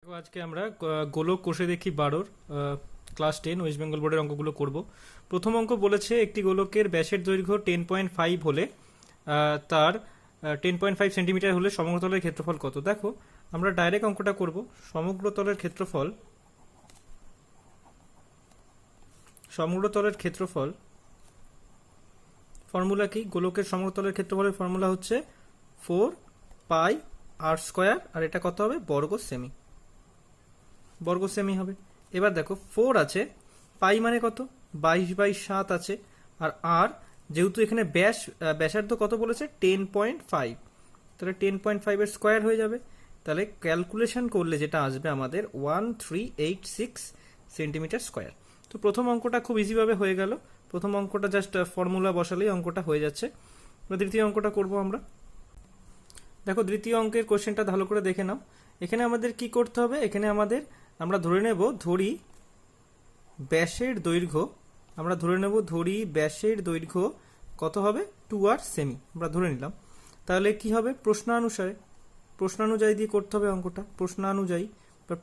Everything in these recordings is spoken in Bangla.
তো আজকে আমরা গোলক কোষে দেখি 12 ক্লাস 10 ওয়েস্ট বেঙ্গল বোর্ডের অঙ্কগুলো করব। প্রথম অঙ্ক বলেছে একটি গোলকের ব্যাসের দৈর্ঘ্য 10.5 হলে তার 10.5 সেন্টিমিটার হলে সমগ্রতলের ক্ষেত্রফল কত। দেখো আমরা ডাইরেক্ট অঙ্কটা করব। সমগ্রতলের ক্ষেত্রফল ফর্মুলা কি? গোলকের সমগ্রতলের ক্ষেত্রফলের ফর্মুলা হচ্ছে 4 পাই আর স্কয়ার, আর এটা কত হবে? বর্গ সেমি হবে। এবার দেখো 4 আছে, পাই মানে কত? 22/7 আছে, আর আর যেহেতু এখানে ব্যাসার্ধ কত বলেছে? 10.5, তাহলে 10.5 এর স্কয়ার হয়ে যাবে। তাহলে ক্যালকুলেশন করলে যেটা আসবে আমাদের 1386 সেন্টিমিটার স্কয়ার। তো প্রথম অঙ্কটা খুব ইজিভাবে হয়ে গেল। প্রথম অঙ্কটা জাস্ট ফর্মুলা বসালেই অঙ্কটা হয়ে যাচ্ছে। দ্বিতীয় অঙ্কটা করব আমরা। দেখো দ্বিতীয় অঙ্কের কোশ্চেনটা ভালো করে দেখে নাও। এখানে আমাদের কি করতে হবে? এখানে আমরা ধরে নেব ব্যাসের দৈর্ঘ্য কত হবে? 2r সেমি আমরা ধরে নিলাম। তাহলে কি হবে? প্রশ্নানুযায়ী দিয়ে করতে হবে অঙ্কটা।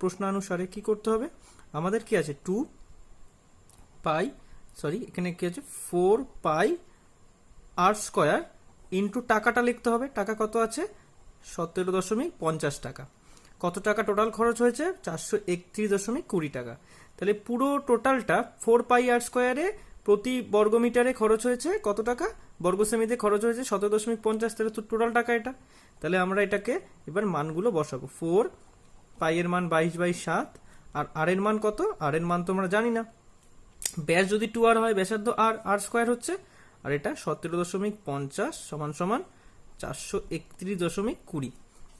প্রশ্নানুসারে কি করতে হবে? আমাদের কি আছে? 2 পাই, এখানে কি আছে? 4 পাই আর স্কয়ার ইন্টু টাকাটা লিখতে হবে। টাকা কত আছে? 17.50 টাকা। কত টাকা টোটাল খরচ হয়েছে? 431.20 টাকা। তাহলে পুরো টোটালটা 4 পাই আর স্কয়ারে প্রতি বর্গমিটারে খরচ হয়েছে কত টাকা? বর্গ সেমিতে খরচ হয়েছে 17.50। তাহলে টোটাল টাকা এটা। তাহলে আমরা এটাকে এবার মানগুলো বসাবো। 4 পাই এর মান 22/7, আর আর এর মান কত? আর এর মান তো আমরা জানি না। ব্যাস যদি 2r হয়, ব্যাসার্ধ আর স্কয়ার হচ্ছে, আর এটা 17.50 সমান সমান 431.20।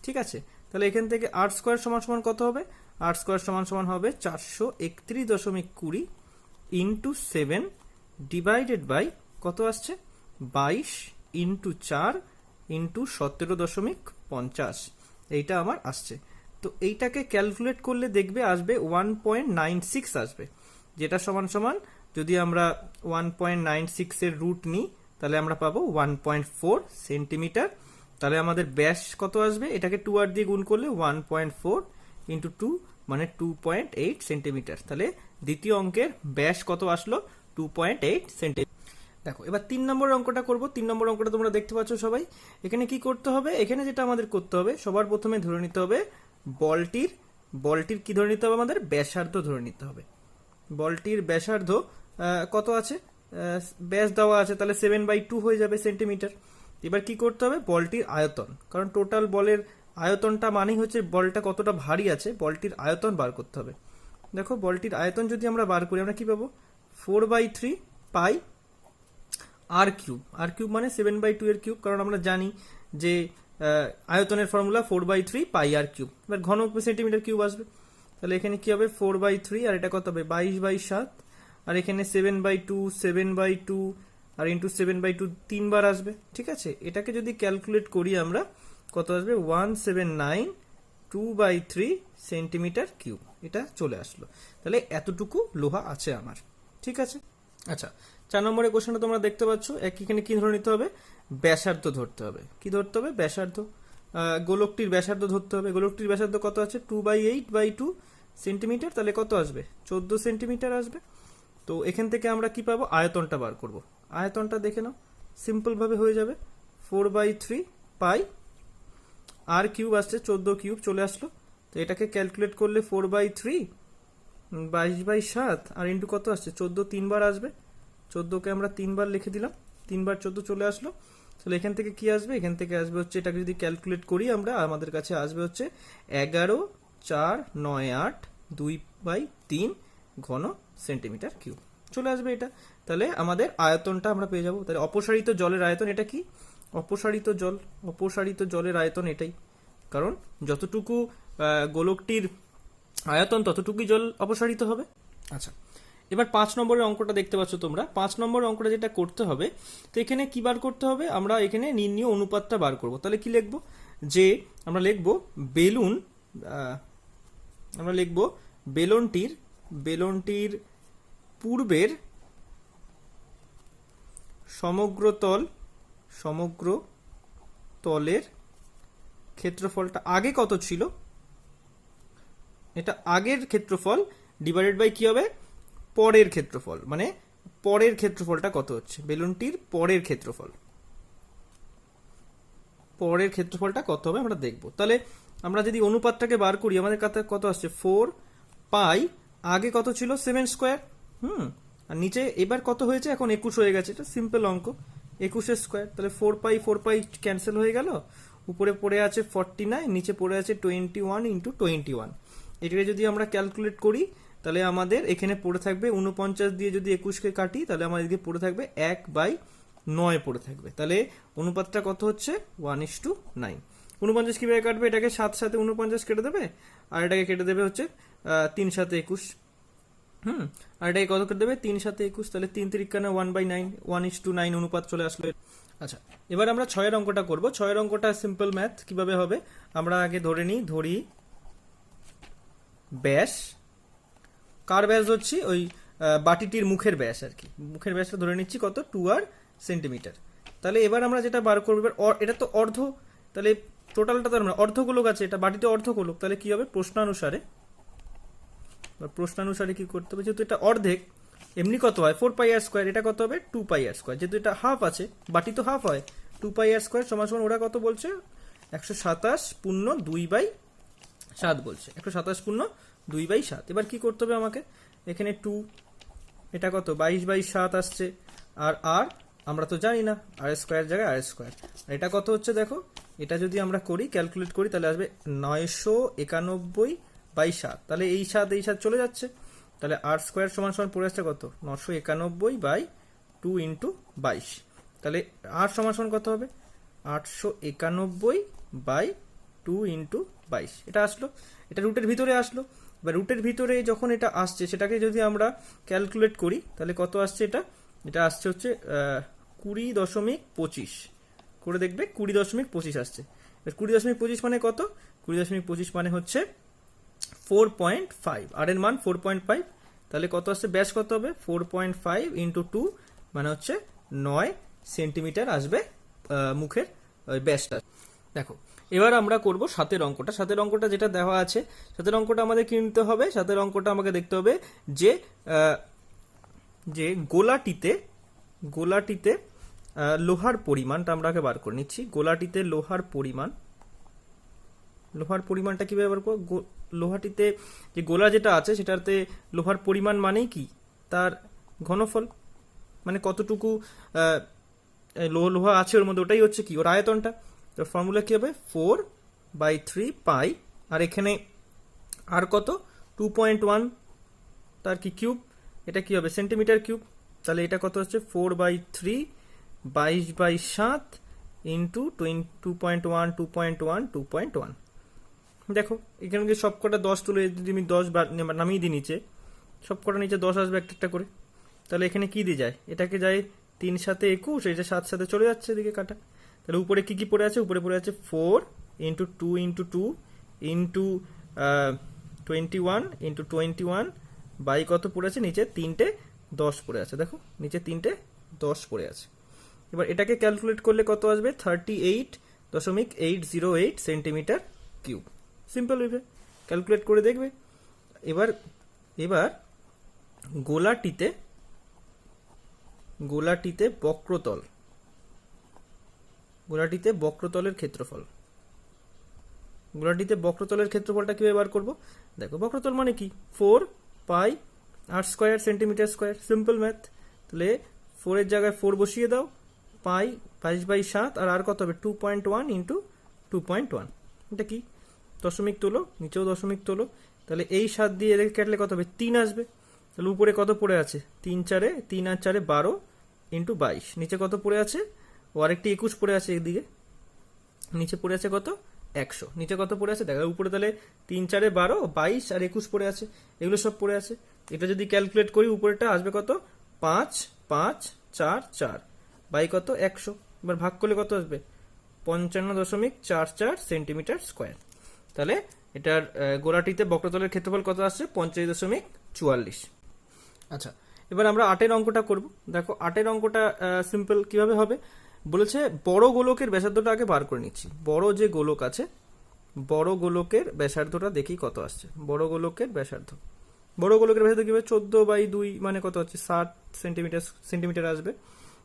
ঠিক আছে, তাহলে এখান থেকে আর স্কয়ার সমান সমান কত হবে? আর স্কয়ার সমান সমান হবে 431.20 ইন্টু 7 ডিভাইডেড বাই কত আসছে? 22 ইন্টু 4 ইন্টু 17.50, এইটা আমার আসছে। তো এইটাকে ক্যালকুলেট করলে দেখবে আসবে 1.96 আসবে, যেটা সমান সমান যদি আমরা 1.96 এর রুট নিই তাহলে আমরা পাবো 1.4 সেন্টিমিটার। তাহলে আমাদের ব্যাস কত আসবে? এটাকে 2r দিয়ে গুণ করলে 1.4 ইন্টু 2 মানে 2.8 সেন্টিমিটার। তাহলে দ্বিতীয় অঙ্কের ব্যাস কত আসলো? 2.8 সেন্টিমিটার। দেখো এবার 3 নম্বর অঙ্কটা করব। 3 নম্বর অঙ্কটা তোমরা দেখতে পাচ্ছ সবাই। এখানে কি করতে হবে? এখানে যেটা আমাদের করতে হবে, সবার প্রথমে ধরে নিতে হবে বলটির কি ধরে নিতে হবে? আমাদের ব্যাসার্ধ ধরে নিতে হবে। বলটির ব্যাসার্ধ কত আছে? ব্যাস দেওয়া আছে, তাহলে 7/2 হয়ে যাবে সেন্টিমিটার। এবার কি করতে হবে? বলটির আয়তন, কারণ টোটাল বলের আয়তনটা মানেই হচ্ছে বলটা কতটা ভারী আছে, বলটির আয়তন বার করতে হবে। দেখো বলটির আয়তন যদি আমরা বার করি আমরা কি পাবো? 4/3 পাই আর কিউব মানে 7/2 এর কিউব, কারণ আমরা জানি যে আয়তনের ফর্মুলা 4/3 পাই আর কিউব। এবার ঘন সেন্টিমিটার কিউব আসবে। তাহলে এখানে কি হবে? 4/3, আর এটা কত হবে? 22/7, আর এখানে 7/2 আর ইন্টু 7/2 তিনবার আসবে। ঠিক আছে, এটাকে যদি ক্যালকুলেট করি আমরা কত আসবে? 1792/3 সেন্টিমিটার কিউব, এটা চলে আসলো। তাহলে এতটুকু লোহা আছে আমার। ঠিক আছে, আচ্ছা 4 নম্বরের কোশ্চেনটা তোমরা দেখতে পাচ্ছ। এখানে কি ধরে নিতে হবে? ব্যাসার্ধ ধরতে হবে। কি ধরতে হবে? ব্যাসার্ধ। গোলকটির ব্যাসার্ধ ধরতে হবে। গোলকটির ব্যাসার্ধ কত আছে? 2/8/2 সেন্টিমিটার। তাহলে কত আসবে? 14 সেন্টিমিটার আসবে। তো এখান থেকে আমরা কি পাবো? আয়তনটা বার করব। আয়তনটা দেখে নাও, সিম্পল ভাবে হয়ে যাবে। 4/3 পাই আর কিউব আসছে, 14 কিউব চলে আসলো। তো এটাকে ক্যালকুলেট করলে 4/3 22/7 আর ইন্টু কত আসছে? 14 তিনবার আসবে। 14কে আমরা তিনবার লিখে দিলাম, 3 বার 14 চলে আসলো। তাহলে এখান থেকে কি আসবে? এখান থেকে আসবে হচ্ছে, এটাকে যদি ক্যালকুলেট করি আমরা, আমাদের কাছে আসবে হচ্ছে 11,4,9,8,2/3 ঘন সেন্টিমিটার কিউব চলে আসবে এটা। তাহলে আমাদের আয়তনটা আমরা পেয়ে যাবো। তাহলে অপসারিত জলের আয়তন এটা কি? অপসারিত জলের আয়তন এটাই, কারণ যতটুকু গোলকটির আয়তন ততটুকুই জল অপসারিত হবে। আচ্ছা, এবার 5 নম্বরের অঙ্কটা দেখতে পাচ্ছ তোমরা। 5 নম্বরের অঙ্কটা যেটা করতে হবে, তো এখানে কি বার করতে হবে? আমরা এখানে নির্ণীয় অনুপাতটা বার করব। তাহলে কি লিখবো? যে আমরা লিখবো বেলুনটির পূর্বের সমগ্র তলের ক্ষেত্রফলটা আগে কত ছিল এটা আগের ক্ষেত্রফল ডিভাইডেড বাই কি হবে, পরের ক্ষেত্রফল, মানে পরের ক্ষেত্রফলটা কত হচ্ছে, বেলুনটির পরের ক্ষেত্রফল, পরের ক্ষেত্রফলটা কত হবে আমরা দেখব। তাহলে আমরা যদি অনুপাতটাকে বার করি, আমাদের কাছে কত আসছে 4 পাই, আগে কত ছিল 7 স্কোয়ার, আর নিচে এবার কত হয়েছে, এখন 21 হয়ে গেছে, এটা সিম্পল অঙ্ক, 21 স্কোয়ার, তাহলে 4 পাই ক্যান্সেল হয়ে গেল, উপরে পড়ে আছে 49, নিচে পড়ে আছে 21 ইন্টু 21। এটাকে যদি আমরা ক্যালকুলেট করি তাহলে আমাদের এখানে পড়ে থাকবে 49 দিয়ে যদি 21কে কাটি তাহলে আমাদেরকে পড়ে থাকবে 1/9 পড়ে থাকবে। তাহলে অনুপাতটা কত হচ্ছে 1:9। 49 কিভাবে কাটবে, এটাকে 7 সাথে 49 কেটে দেবে, আর এটাকে কেটে দেবে হচ্ছে 3 সাথে 21, আর এটাকে কত কেটে দেবে 3 সাথে 21, তাহলে 3 3 1/9, 1:9 অনুপাত চলে আসলো। আচ্ছা, এবার আমরা 6 অঙ্কটা করব। 6 অঙ্কটা সিম্পল ম্যাথ, কিভাবে হবে আমরা আগে ধরি ব্যাস, কার ব্যাস হচ্ছে ওই বাটিটির মুখের ব্যাস আর কি, মুখের ব্যাসটা ধরে নিচ্ছি কত 2 সেন্টিমিটার। তাহলে এবার আমরা যেটা বার করবো, এটা তো অর্ধ, তাহলে টোটালটা তো আমরা অর্ধগোলক আছে, এটা বাটিতে অর্ধগোলক, তাহলে কি হবে প্রশ্নানুসারে কি করতে হবে, যেহেতু এটা অর্ধেক, এমনি কত হয় 4πr², এটা কত হবে 2πr², যেহেতু এটা হাফ আছে, বাটি তো হাফ হয়, 2πr² সমান সমান ওরা কত বলছে 127/2/7 বলছে, 127/2/7। এবার কি করতে হবে আমাকে, এখানে 2, এটা কত 22/7 আসছে, আর আমরা তো জানি না, r² জায়গায় r², এটা কত হচ্ছে দেখো, এটা যদি আমরা করি ক্যালকুলেট করি তাহলে আসবে 991/7, তাহলে এই 7 চলে যাচ্ছে, তাহলে r² সমান সমান পড়ে আসছে কত 991/2 ইন্টু 22, তাহলে r সমান সমান কত হবে 891/2 ইন্টু 22, এটা আসলো, এটা রুটের ভিতরে আসলো। এবার রুটের ভিতরে যখন এটা আসছে সেটাকে যদি আমরা ক্যালকুলেট করি তাহলে কত আসছে, এটা আসছে হচ্ছে 20.25 করে দেখবে, 20.25 আসছে। 20.25 মানে কত, 20.25 মানে হচ্ছে 4.5, আর এর মান 4.5, তাহলে কত আসছে ব্যাস কত হবে 4.5 ইন্টু 2 মানে হচ্ছে 9 সেন্টিমিটার আসবে মুখের ব্যাসটা। দেখো এবার আমরা করব 7 অঙ্কটা। 7 অঙ্কটা যেটা দেওয়া আছে, 7 অঙ্কটা আমাদের কি নিতে হবে, 7 অঙ্কটা আমাকে দেখতে হবে যে গোলাটিতে লোহার পরিমাণটা আমরা আগে বার করে নিচ্ছি। গোলাটিতে লোহার পরিমাণটা কিভাবে বার করব, লোহাটিতে যে গোলা যেটা আছে সেটাতে লোহার পরিমাণ মানেই কি, তার ঘনফল, মানে কতটুকু লোহা আছে ওর মধ্যে, ওটাই হচ্ছে কি ওর আয়তনটা। তো ফর্মুলা কি হবে 4/3 পাই, আর এখানে আর কত 2.1 তার কি কিউব, এটা কি হবে সেন্টিমিটার কিউব, তাহলে এটা কত হচ্ছে 4/3 22/7 ইন্টু 2.1 দেখো এখানে যে সবকটা 10 তুলে যদি আমি 10 নামিয়ে দিই নিচে, সবকটা নিচে 10 আসবে একটা করে, তাহলে এখানে কি দিয়ে যায়, এটাকে যায় 3 সাথে 21, এটা 7 সাথে চলে যাচ্ছে এদিকে কাটা, তাহলে উপরে কি পড়ে আছে, উপরে পড়ে আছে 4 into 2 into 2 into 21 into 21 by কত পড়ে আছে, নিচে 3টে 10 পড়ে আছে, দেখো নিচে 3টে 10 পড়ে আছে। এবার এটাকে ক্যালকুলেট করলে কত আসবে 38.808 সেন্টিমিটার কিউব, সিম্পল ওয়েবে ক্যালকুলেট করে দেখবে। এবার গোলাটিতে বক্রতলের ক্ষেত্রফলটা কিভাবে বার করবো, দেখো বক্রতল মানে কি 4πr² centimetre square, simple math. তাহলে 4 এর জায়গায় 4 বসিয়ে দাও, পাই 22/7, আর কত হবে 2.1 ইন্টু 2.1, এটা কি দশমিক তোলো, নিচেও দশমিক তোলো, তাহলে এই 7 দিয়ে এটাকে কাটলে কত হবে 3 আসবে, তাহলে উপরে কত পড়ে আছে 3 আর 4 12 ইন্টু 22, নিচে কত পড়ে আছে, ও আরেকটি 21 পড়ে আছে এদিকে, নিচে পড়ে আছে কত 100, নিচে কত পড়ে আছে দেখো, উপরে তাহলে 3 4 12 22 আর 21 পড়ে আছে, এগুলো সব পড়ে আছে। এটা যদি ক্যালকুলেট করি উপরেটা আসবে কত 5.544 বাই কত 100, এবার ভাগ করলে কত আসবে 55.44 সেন্টিমিটার স্কোয়ার। তাহলে এটার গোলাটিতে বক্রতলের ক্ষেত্রফল কত আসছে 45.44। আচ্ছা, এবার আমরা 8 অঙ্কটা করব। দেখো 8 অঙ্কটা সিম্পল কিভাবে হবে বলেছে, বড় গোলকের ব্যাসার্ধটা আগে বার করে নিচ্ছি। বড় যে গোলক আছে বড় গোলকের ব্যাসার্ধটা দেখি কত আসছে। বড় গোলকের ব্যাসার্ধ, বড় গোলকের ব্যাসার্ধ কি হবে, 14/2 মানে কত হচ্ছে, 60 সেন্টিমিটার আসবে।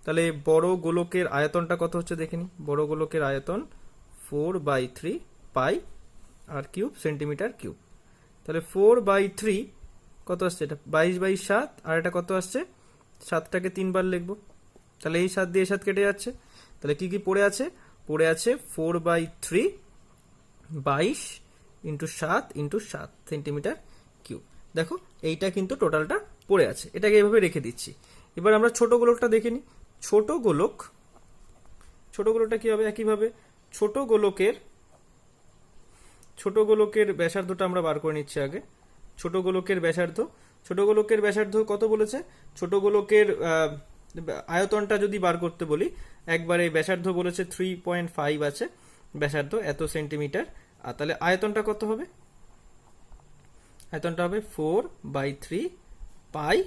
তাহলে বড় গোলকের আয়তনটা কত হচ্ছে দেখে নি। বড় গোলকের আয়তন 4/3 পাই আর কিউব সেন্টিমিটার কিউব। তাহলে 4/3 কত আসছে, এটা 22/7, আর এটা কত আসছে, 7টাকে 3 বার লিখবো। তাহলে এই 7 দিয়ে 7 কেটে যাচ্ছে। তাহলে কি কি পড়ে আছে, পড়ে আছে 4/3 22 ইন্টু 7 ইন্টু 7 সেন্টিমিটার কিউব। দেখো এইটা কিন্তু টোটালটা পড়ে আছে, এটাকে এইভাবে রেখে দিচ্ছি। এবার আমরা ছোট গোলকটা দেখে নিই। ছোট গোলকটা কি হবে, একইভাবে ছোট গোলকের ব্যাসার্ধটা আমরা বার করে নিচ্ছি আগে। ছোট গোলকের ব্যাসার্ধ কত বলেছে, ছোট গোলকের আয়তনটা যদি বার করতে বলি, একবারে ব্যাসার্ধ বলেছে 3.5 আছে ব্যাসার্ধ, এত সেন্টিমিটার। আর তাহলে আয়তনটা কত হবে, আয়তনটা হবে 4/3 পাই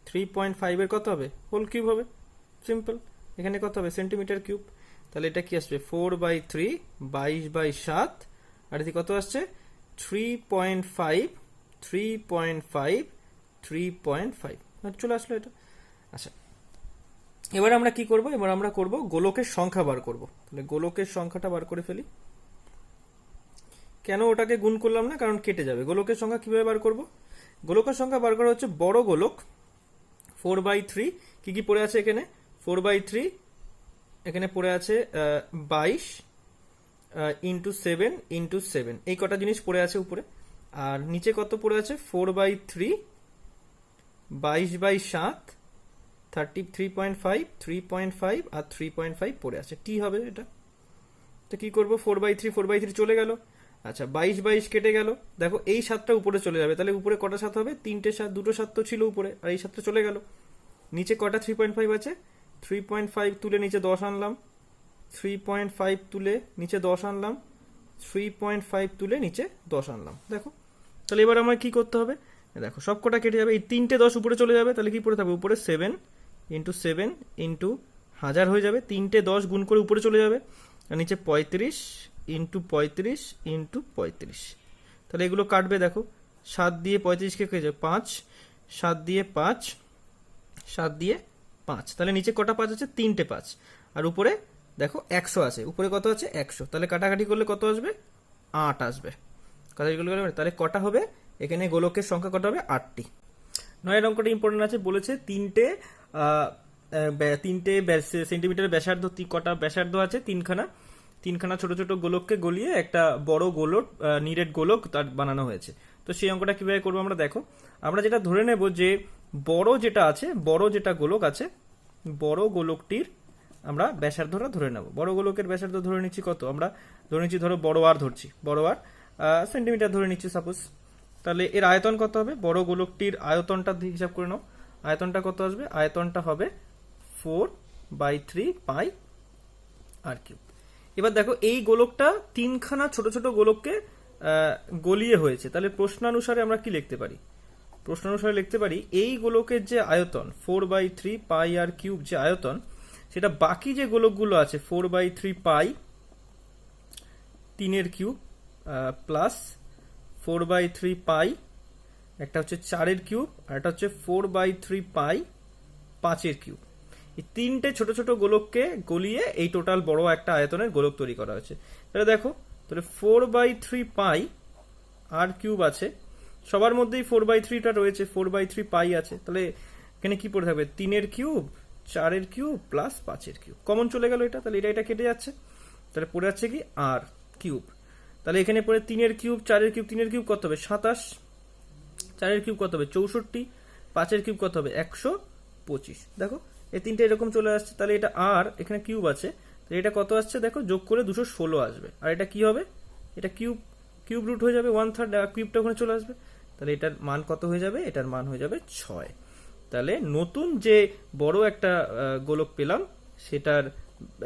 3.5 এর কত হবে, হোল কিউব হবে, সিম্পল। এখানে কত হবে, সেন্টিমিটার কিউব। তাহলে এটা কি আসবে, 4/3 22/7, আর এদিকে কত আসছে 3.5 চলে আসলো এটা। আচ্ছা, এবার আমরা কি করব, এবার আমরা করব গোলকের সংখ্যা বার করব। তাহলে গোলকের সংখ্যাটা বার করে ফেলি। কেন ওটাকে গুণ করলাম না, কারণ কেটে যাবে। গোলকের সংখ্যা কিভাবে বার করব, গোলকের সংখ্যা বার করা হচ্ছে বড় গোলক 4/3, কি কি পড়ে আছে এখানে, 4/3 এখানে পড়ে আছে 22 ইন্টু 7 ইন্টু 7, এই কটা জিনিস পড়ে আছে উপরে। আর নিচে কত পড়ে আছে, 4/3 22/7 33.5 3.5 আর 3.5 পড়ে আছে, টি হবে এটা। তো কি করবো, 4/3 চলে গেল। আচ্ছা, 22 কেটে গেল, দেখো এই 7টা উপরে চলে যাবে। তাহলে উপরে কটা 7 হবে, 3টে 7, 2টো 7 তো ছিল উপরে, আর এই 7টা চলে গেল। নিচে কটা 3.5 আছে, 3.5 তুলে নিচে 10 আনলাম, 3.5 তুলে নিচে 10 আনলাম, 3.5 তুলে নিচে 10 আনলাম। দেখো তাহলে এবার আমার কি করতে হবে, দেখো সব কটা কেটে যাবে, এই 3টে 10 উপরে চলে যাবে। তাহলে কি পড়ে থাকবে, উপরে 7 ইন্টু 7 ইন্টু 1000 হয়ে যাবে, 3টে 10 গুণ করে উপরে চলে যাবে। আর নিচে 35 ইন্টু 35 ইন্টু 35। তাহলে এগুলো কাটবে, দেখো 7 দিয়ে 35কে কেটে যাবে 5, 7 দিয়ে 5, 7 দিয়ে 5। তাহলে নিচে কটা 5 আছে, 3টে 5, আর উপরে দেখো 100 আছে, উপরে কত আছে 100। তাহলে কাটাকাটি করলে কত আসবে, 8 আসবে। কাটাকাটি করলে তাহলে কটা হবে, এখানে গোলকের সংখ্যা কটা হবে, 8টি। 9 অঙ্কটা ইম্পর্টেন্ট আছে, বলেছে তিনটে সেন্টিমিটার ব্যাসার্ধ, কটা ব্যাসার্ধ আছে, তিনখানা ছোট ছোট গোলককে গলিয়ে একটা বড় গোলক, নিরেট গোলক তার বানানো হয়েছে। তো সেই অঙ্কটা কিভাবে করবো আমরা, দেখো আমরা যেটা ধরে নেব যে বড় যেটা গোলক আছে, বড় গোলকটির আমরা ব্যাসার্ধটা ধরে নেব। বড় গোলকের ব্যাসার্ধ ধরে নিচ্ছি কত, আমরা ধরে নিচ্ছি, ধরো বড় আর ধরছি, বড় আর সেন্টিমিটার ধরে নিচ্ছি সাপোজ। তাহলে এর আয়তন কত হবে, বড় গোলকটির আয়তনটা হিসাব করে নাও, আয়তনটা কত আসবে, আয়তনটা হবে 4/3 পাই আর কিউব। এবার দেখো এই গোলকটা তিনখানা ছোট ছোট গোলককে গলিয়ে হয়েছে। তাহলে প্রশ্নানুসারে আমরা কি লিখতে পারি, প্রশ্নানুসারে লিখতে পারি এই গোলকের যে আয়তন 4/3 পাই আর কিউব, যে আয়তন সেটা বাকি যে গোলকগুলো আছে 4/3 পাই 3 এর কিউব প্লাস 4/3 পাই, একটা হচ্ছে 4 এর কিউব, আর একটা হচ্ছে 4/3 পাই 5 এর কিউব। এই তিনটে ছোট ছোট গোলককে গলিয়ে এই টোটাল বড় একটা আয়তনের গোলক তৈরি করা হয়েছে। তাহলে দেখো, তাহলে 4/3 পাই আর কিউব আছে, সবার মধ্যেই 4/3টা রয়েছে, 4/3 পাই আছে। তাহলে এখানে কি পড়ে থাকবে, 3 এর কিউব 4 এর কিউব প্লাস 5 এর কিউব, কমন চলে গেল এটা। তাহলে এটা কেটে যাচ্ছে, তাহলে পড়ে যাচ্ছে কি আর কিউব। তাহলে এখানে পড়ে 3 এর কিউব 4 এর কিউব, 3 এর কিউব কত হবে 27, 4 এর কিউব কত হবে 64, 5 এর কিউব কত হবে 125। দেখো এই তিনটে এরকম চলে আসছে। তাহলে এটা আর এখানে কিউব আছে, তাহলে এটা কত আসছে, দেখো যোগ করে 216 আসবে। আর এটা কি হবে, এটা কিউব রুট হয়ে যাবে 1/3, কিউবটা ওখানে চলে আসবে। তাহলে এটার মান কত হয়ে যাবে, এটার মান হয়ে যাবে 6। তাহলে নতুন যে বড় একটা গোলক পেলাম সেটার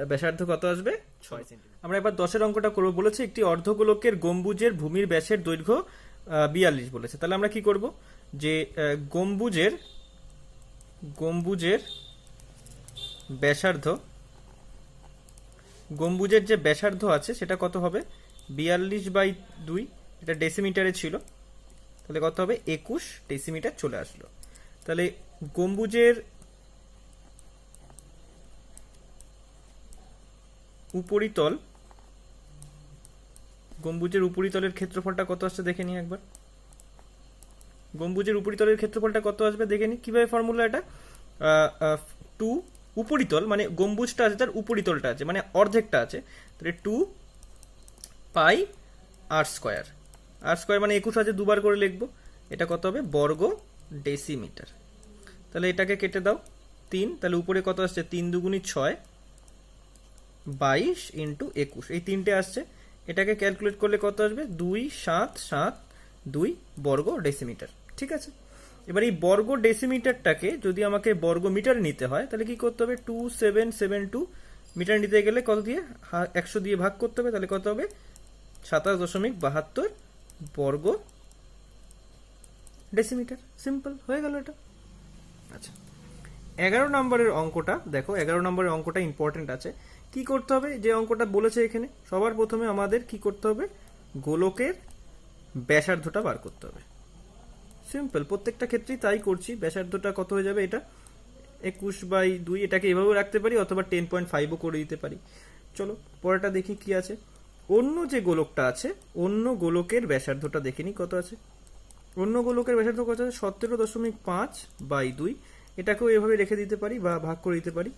ব্যাসার্ধ কত আসবে, 6 সেন্টিমিটার। আমরা এবার 10 এর অঙ্কটা করবো। বলেছে একটি অর্ধগোলকের গম্বুজের ভূমির ব্যাসের দৈর্ঘ্য 42 বলেছে। তাহলে আমরা কি করব, যে গম্বুজের ব্যাসার্ধ, গম্বুজের যে ব্যাসার্ধ আছে সেটা কত হবে, 42/2, এটা ডেসিমিটারে ছিল, তাহলে কত হবে 21 ডেসিমিটার চলে আসলো। তাহলে গম্বুজের উপরিতলের ক্ষেত্রফলটা কত আসছে দেখে নিই একবার। গম্বুজের উপরিতলের ক্ষেত্রফলটা কত আসবে দেখে নিই। কিভাবে ফর্মুলা এটা, 2 উপরিতল মানে গম্বুজটা আছে তার উপরিতলটা আছে মানে অর্ধেকটা আছে, তাহলে 2 পাই আর স্কোয়ার। আর স্কোয়ার মানে 21 আছে, দুবার করে লিখবো, এটা কত হবে বর্গ ডেসিমিটার। তাহলে এটাকে কেটে দাও 3, তাহলে উপরে কত আসছে 3 দুগুণী 6, 22 ইন্টু 21, এই 3টে আসছে। এটাকে ক্যালকুলেট করলে কত আসবে 2772 বর্গ ডেসিমিটার। ঠিক আছে, এবার এই বর্গ ডেসিমিটারটাকে যদি আমাকে বর্গ মিটারে নিতে হয় তাহলে কি করতে হবে, 2772 মিটার নিতে গেলে কত দিয়ে 100 দিয়ে ভাগ করতে হবে, তাহলে কত হবে 27.72 বর্গ ডেসিমিটার। সিম্পল হয়ে গেল এটা। আচ্ছা, 11 নম্বরের অঙ্কটা দেখো, 11 নম্বরের অঙ্কটা ইম্পর্টেন্ট আছে। কি করতে হবে, যে অঙ্কটা বলেছে এখানে, সবার প্রথমে আমাদের কি করতে হবে, গোলকের ব্যাসার্ধটা বার করতে হবে। সিম্পল, প্রত্যেকটা ক্ষেত্রেই তাই করছি। ব্যাসার্ধটা কত হয়ে যাবে, এটা 21/2, এটাকে এভাবেও রাখতে পারি অথবা 10.5ও করে দিতে পারি। চলো পরেরটা দেখি কি আছে। অন্য যে গোলকটা আছে, অন্য গোলকের ব্যাসার্ধটা দেখে নি কত আছে। অন্য গোলকের ব্যাসার্ধ কত আছে, 17.5/2, এটাকেও এভাবে রেখে দিতে পারি বা ভাগ করে দিতে পারি।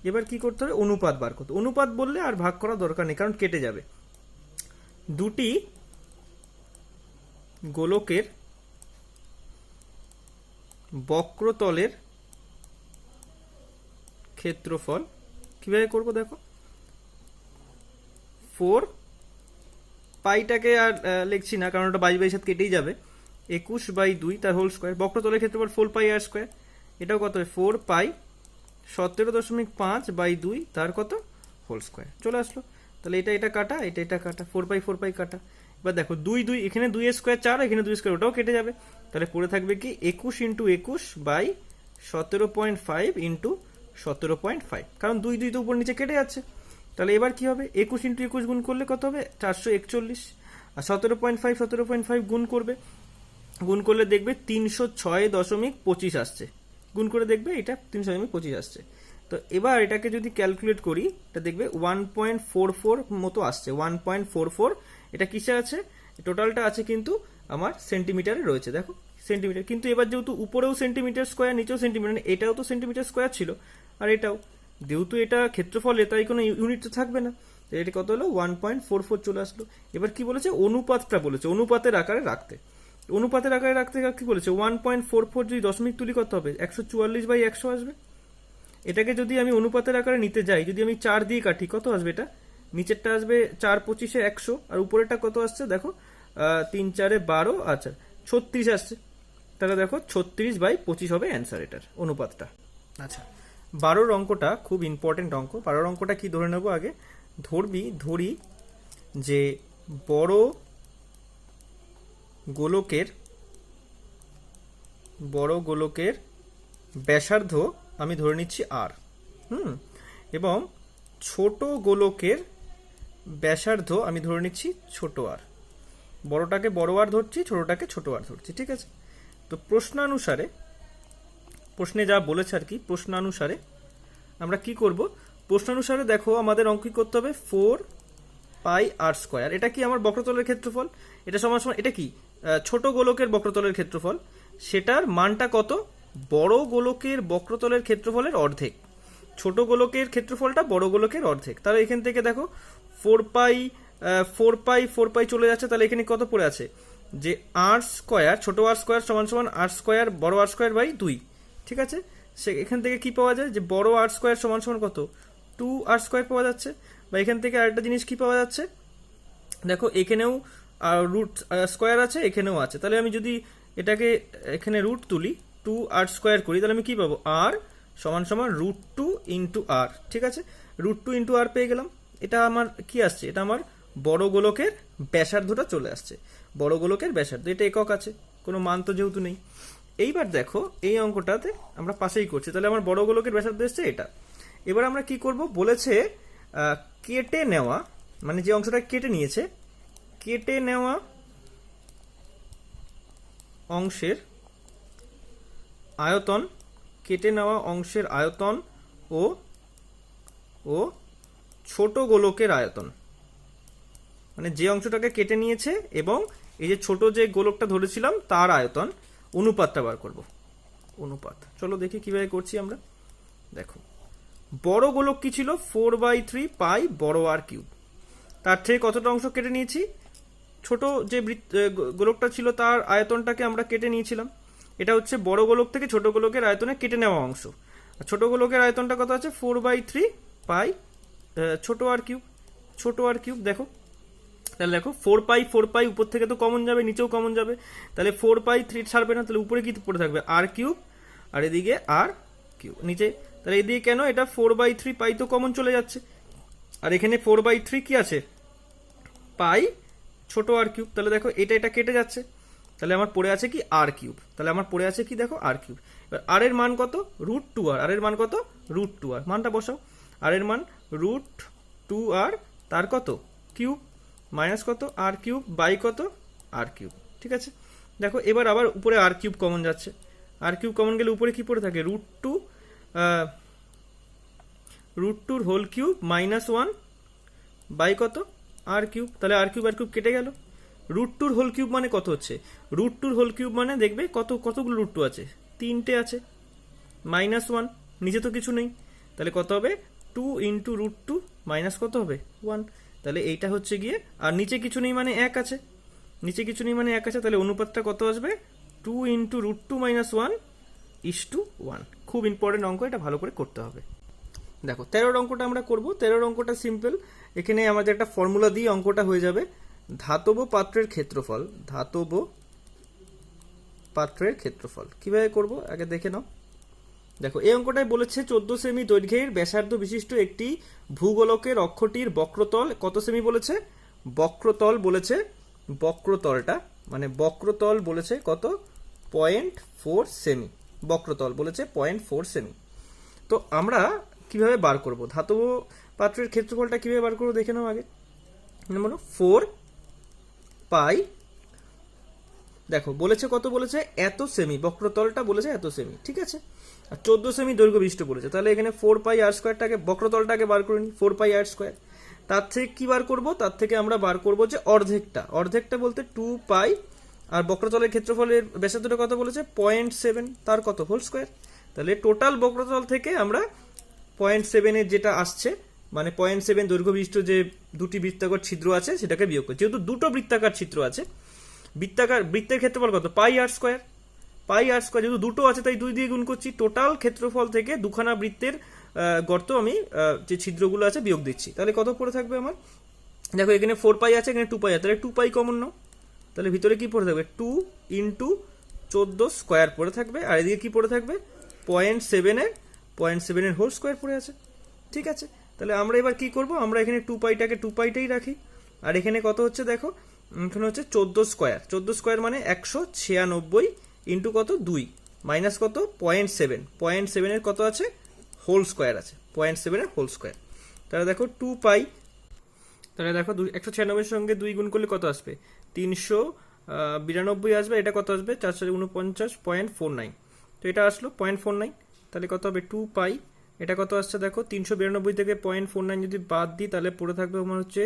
এবার কি করতে হবে, অনুপাত বার করতে। অনুপাত বললে আর ভাগ করা দরকার নেই, কারণ কেটে যাবে। দুটি গোলকের বক্রতলের ক্ষেত্রফল কিভাবে করব দেখো, 4 পাইটাকে আর লিখছি না কারণ ওটা 22 সাথে কেটেই যাবে, 21/2 তার হোল স্কোয়ার, বক্রতলের ক্ষেত্রফল 4 পাই আর স্কোয়ার, এটাও কত হয় 4 পাই 17.5/2 তার কত হোল স্কোয়ার চলে আসলো। তাহলে এটা কাটা, এটা কাটা, 4 পাই কাটা। এবার দেখো 2 এখানে 2 স্কোয়ার 4, এখানে 2 স্কোয়ার, ওটাও কেটে যাবে। তাহলে পড়ে থাকবে কি 21 × 21/17.5 ইন্টু 17.5, কারণ 2 তো উপর নিচে কেটে যাচ্ছে। তাহলে এবার কি হবে, 21 × 21 গুণ করলে কত হবে 441, আর 17.5 গুণ করলে দেখবে 306.25 আসছে। গুণ করে দেখবে এটা 306.25 আসছে। তো এবার এটাকে যদি ক্যালকুলেট করি, এটা দেখবে 1.44 মতো আসছে। 1.44 এটা কিসে আছে, টোটালটা আছে কিন্তু আমার সেন্টিমিটারে রয়েছে, দেখো সেন্টিমিটার। কিন্তু এবার যেহেতু উপরেও সেন্টিমিটার স্কোয়ার, নিচেও সেন্টিমিটার, এটাও তো সেন্টিমিটার স্কোয়ার ছিল, আর এটাও যেহেতু এটা ক্ষেত্রফলে, তাই কোনো ইউনিট তো থাকবে না। এটা কত হলো 1.44 চলে আসলো। এবার কি বলেছে, অনুপাতটা বলেছে অনুপাতের আকারে রাখতে। অনুপাতের আকারে রাখতে কি বলেছে, 1.44 যদি দশমিক তুলি কত হবে, 144/100 আসবে। এটাকে যদি আমি অনুপাতের আকারে নিতে যাই, যদি আমি 4 দিয়ে কাটি কত আসবে, এটা নিচেরটা আসবে 4 25 100, আর উপরেরটা কত আসছে দেখো 3 4 12, আচ্ছা 36 আসছে। তাহলে দেখো 36/25 হবে অ্যান্সার এটার অনুপাতটা। আচ্ছা, 12 অঙ্কটা খুব ইম্পর্টেন্ট অঙ্ক। 12 অঙ্কটা কি ধরে নেব আগে, ধরি যে বড় গোলকের ব্যাসার্ধ আমি ধরে নিচ্ছি আর, এবং ছোট গোলকের ব্যাসার্ধ আমি ধরে নিচ্ছি ছোট আর। বড়টাকে বড় আর ধরছি, ছোটটাকে ছোট আর ধরছি, ঠিক আছে। তো প্রশ্নে যা বলেছে আর কি, প্রশ্নানুসারে আমরা কি করব, প্রশ্নানুসারে দেখো আমাদের অঙ্ক কি করতে হবে, 4 পাই আর স্কোয়ার, এটা কি আমার বক্রতলের ক্ষেত্রফল, এটা সমান এটা কি ছোট গোলকের বক্রতলের ক্ষেত্রফল, সেটার মানটা কত, বড় গোলকের বক্রতলের ক্ষেত্রফলের অর্ধেক। ছোট গোলকের ক্ষেত্রফলটা বড় গোলকের অর্ধেক। তাহলে এখান থেকে দেখো 4 পাই চলে যাচ্ছে, তাহলে এখানে কত পড়ে আছে, যে আর স্কোয়ার, ছোট আর স্কোয়ার সমান আর স্কোয়ার বড় আর স্কোয়ার বাই 2, ঠিক আছে। সে এখান থেকে কি পাওয়া যায়, যে বড় আর স্কোয়ার সমান কত 2 আর স্কোয়ার পাওয়া যাচ্ছে। বা এখান থেকে আরেকটা জিনিস কি পাওয়া যাচ্ছে, দেখো এখানেও রুট স্কোয়ার আছে, এখানেও আছে। তাহলে আমি যদি এটাকে এখানে রুট তুলি, 2 আর স্কোয়ার করি, তাহলে আমি কি পাবো, আর সমান √2 ইন্টু আর, ঠিক আছে। √2 ইন্টু আর পেয়ে গেলাম। এটা আমার কি আসছে, এটা আমার বড় গোলকের ব্যাসার্ধটা চলে আসছে। বড় গোলকের ব্যাসার্ধ, এটা একক আছে, কোনো মান তো যেহেতু নেই। এইবার দেখো এই অঙ্কটাতে আমরা পাশেই করছি, তাহলে আমার বড় গোলকের ব্যাসার্ধ এসছে এটা। এবার আমরা কি করব, বলেছে কেটে নেওয়া, মানে যে অংশটা কেটে নিয়েছে কেটে নেওয়া অংশের আয়তন, কেটে নেওয়া অংশের আয়তন ও ও ছোট গোলকের আয়তন, মানে যে অংশটাকে কেটে নিয়েছে এবং এই যে ছোট যে গোলকটা ধরেছিলাম তার আয়তন, অনুপাতটা বার করব। অনুপাত চলো দেখি কিভাবে করছি আমরা। দেখো বড় গোলক কি ছিল, 4/3 পাই বড় আর কিউব। তার থেকে কতটা অংশ কেটে নিয়েছি, ছোট যে গোলকটা ছিল তার আয়তনটাকে আমরা কেটে নিয়েছিলাম। এটা হচ্ছে বড় গোলক থেকে ছোট গোলকের আয়তনে কেটে নেওয়া অংশ। আর ছোট গোলকের আয়তনটা কত আছে, 4/3 পাই ছোট আর কিউব। ছোট আর কিউব দেখো, তাহলে দেখো 4 পাই উপর থেকে তো কমন যাবে, নিচেও কমন যাবে, তাহলে 4/3 ছাড়বে না, তাহলে উপরে কি পড়ে থাকবে আর কিউব, আর এদিকে আর কিউব নিচে। তাহলে এদিকে কেন, এটা 4/3 পাই তো কমন চলে যাচ্ছে, আর এখানে 4/3 কি আছে, পাই ছোট আর কিউব। তাহলে দেখো এটা কেটে যাচ্ছে, তাহলে আমার পড়ে আছে কি আর কিউব। তাহলে আমার পড়ে আছে কি দেখো আর কিউব। এবার আর এর মান কত, √2r। আর এর মান কত, √2r। মানটা বসাও, আর এর মান √2r, তার কত কিউব, মাইনাস কত আর কিউব বাই কত আর কিউব। ঠিক আছে, দেখো এবার আবার উপরে আর কিউব কমন যাচ্ছে, আর কিউব কমন গেলে উপরে কি পড়ে থাকে, √2 হোল কিউব -1 বাই কত আর কিউব। তাহলে আর কিউব কেটে গেল। √2 হোল কিউব মানে কত হচ্ছে, √2 হোল কিউব মানে দেখবে কতগুলো √2 আছে, 3টে আছে, -1, নিচে তো কিছু নেই, তাহলে কত হবে 2 × √2 মাইনাস কত হবে 1। তাহলে এইটা হচ্ছে গিয়ে, আর নিচে কিছু নেই মানে 1 আছে, নিচে কিছু নেই মানে 1 আছে, তাহলে অনুপাতটা কত আসবে, 2 × √2 - 1 1। খুব ইম্পর্টেন্ট অঙ্ক, এটা ভালো করে করতে হবে। দেখো 13 অঙ্কটা আমরা করব। 13 অঙ্কটা সিম্পল, এখানে আমাদের একটা ফর্মুলা দিয়ে অঙ্কটা হয়ে যাবে। ধাতব পাত্রের ক্ষেত্রফল, ধাতব পাত্রের ক্ষেত্রফল কিভাবে করব আগে দেখে নাও। দেখো এই অঙ্কটাই বলেছে 14 সেমি দৈর্ঘ্যের ব্যাসার্ধ বিশিষ্ট একটি ভূগোলকের অক্ষটির বক্রতল কত সেমি বলেছে, বক্রতল বলেছে, বক্রতলটা মানে বক্রতল বলেছে কত, 0.4 সেমি, বক্রতল বলেছে 0.4 সেমি। তো আমরা কিভাবে বার করব ধাতব পাত্রের ক্ষেত্রফলটা, কিভাবে বার করবো দেখে নাও আগে। মানে 4 পাই, দেখো বলেছে কত, বলেছে এত সেমি, বক্রতলটা বলেছে এত সেমি, ঠিক আছে। আর 14 সেমি দৈর্ঘ্য বিশিষ্ট বলেছে, তাহলে এখানে 4 পাই আর স্কোয়ারটাকে, বক্রতলটাকে বার করে নিই, 4 পাই আর স্কোয়ার। তার থেকে কি বার করব, তার থেকে আমরা বার করব যে অর্ধেকটা, অর্ধেকটা বলতে 2 পাই, আর বক্রতলের ক্ষেত্রফলের ব্যাসার্ধটা কত বলেছে 0.7, তার কত হোল স্কোয়ার। তাহলে টোটাল বক্রতল থেকে আমরা 0.7 এর যেটা আসছে, মানে 0.7 দৈর্ঘ্য বিশিষ্ট যে দুটি বৃত্তাকার ছিদ্র আছে সেটাকে বিয়োগ করি। যেহেতু দুটো বৃত্তাকার ছিদ্র আছে, বৃত্তের ক্ষেত্রফল কত, পাই আর স্কোয়ার, পাই আর স্কোয়ার, যেহেতু দুটো আছে তাই 2 দিয়ে গুণ করছি। টোটাল ক্ষেত্রফল থেকে দুখানা বৃত্তের গর্ত আমি যে ছিদ্রগুলো আছে বিয়োগ দিচ্ছি, তাহলে কত পড়ে থাকবে আমার, দেখো এখানে 4 পাই আছে, এখানে 2 পাই আছে, তাহলে 2 পাই কমন নাও, তাহলে ভিতরে কি পড়ে থাকবে 2 × 14 স্কোয়ার পড়ে থাকবে, আর এদিকে কি পড়ে থাকবে 0.7 এর হোল স্কোয়ার পড়ে আছে। ঠিক আছে, তাহলে আমরা এবার কি করব, আমরা এখানে 2 পাইটাকে 2 পাইটাই রাখি, আর এখানে কত হচ্ছে দেখো, এখানে হচ্ছে 14 স্কোয়ার, 14 স্কোয়ার মানে 196 ইন্টু কত 2 মাইনাস কত 0.7, 0.7 এর কত আছে হোল স্কোয়ার আছে, 0.7 এর হোল স্কোয়ার। তাহলে দেখো 2 পাই, তাহলে দেখো 196 এর সঙ্গে 2 গুণ করলে কত আসবে 392 আসবে, এটা কত আসবে 449.49, তো এটা আসলো 0.49, তাহলে কত হবে 2 পাই, এটা কত আসছে দেখো 392 থেকে 0.49 যদি বাদ দিই তাহলে পড়ে থাকবে আমার হচ্ছে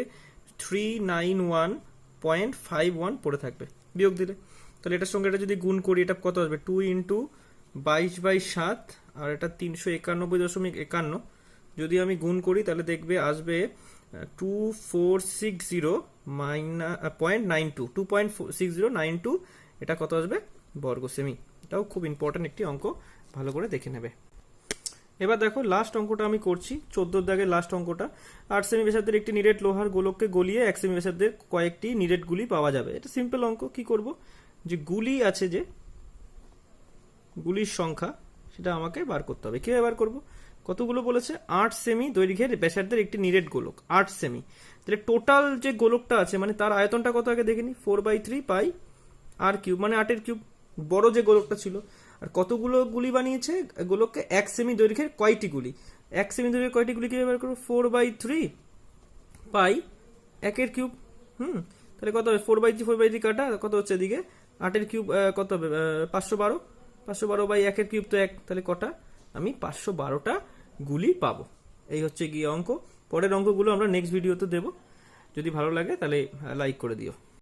391.51 পড়ে থাকবে বিয়োগ দিলে। তাহলে এটার সঙ্গে এটা যদি গুণ করি এটা কত আসবে 2 × 22/7, আর এটা 391.51, যদি আমি গুণ করি তাহলে দেখবে আসবে 2.6092, এটা কত আসবে বর্গ সেমি। এটাও খুব ইম্পর্টেন্ট একটি অঙ্ক, ভালো করে দেখে নেবে। এবার দেখো লাস্ট অঙ্কটা আমি করছি, 14 দাগের লাস্ট অঙ্কটা। 8 সেমি ব্যাসার্ধের একটি নিরেট লোহার গোলককে গলিয়ে 1 সেমি ব্যাসার্ধের কয়েকটি নিরেট গুলি পাওয়া যাবে। এটা সিম্পল অঙ্ক। কি করব, যে গুলি আছে, যে গুলির সংখ্যা সেটা আমাকে বার করতে হবে। কিভাবে বার করব, কতগুলো বলেছে 8 সেমি দৈর্ঘ্যের ব্যাসার্ধের একটি নিরেট গোলক, 8 সেমি, তাহলে টোটাল যে গোলকটা আছে মানে তার আয়তনটা কত আগে দেখে নি, 4/3 পাই আর কিউব, মানে 8 এর কিউব, বড় যে গোলকটা ছিল। আর কতগুলো গুলি বানিয়েছে গোলককে, 1 সেমি দৈর্ঘ্যের কয়টি গুলি, 1 সেমি দৈর্ঘ্যের কয়টি গুলি কিভাবে বার করবো, 4/3 পাই 1 এর কিউব। তাহলে কত হবে 4/3 কাটা কত হচ্ছে এদিকে 8 এর কিউব কত হবে 512 512 বাই 1 এর কিউব তো 1, তাহলে কটা আমি 512টা গুলি পাবো। এই হচ্ছে গিয়ে অঙ্ক। পরের অঙ্কগুলো আমরা নেক্সট ভিডিওতে দেবো। যদি ভালো লাগে তাহলে লাইক করে দিও।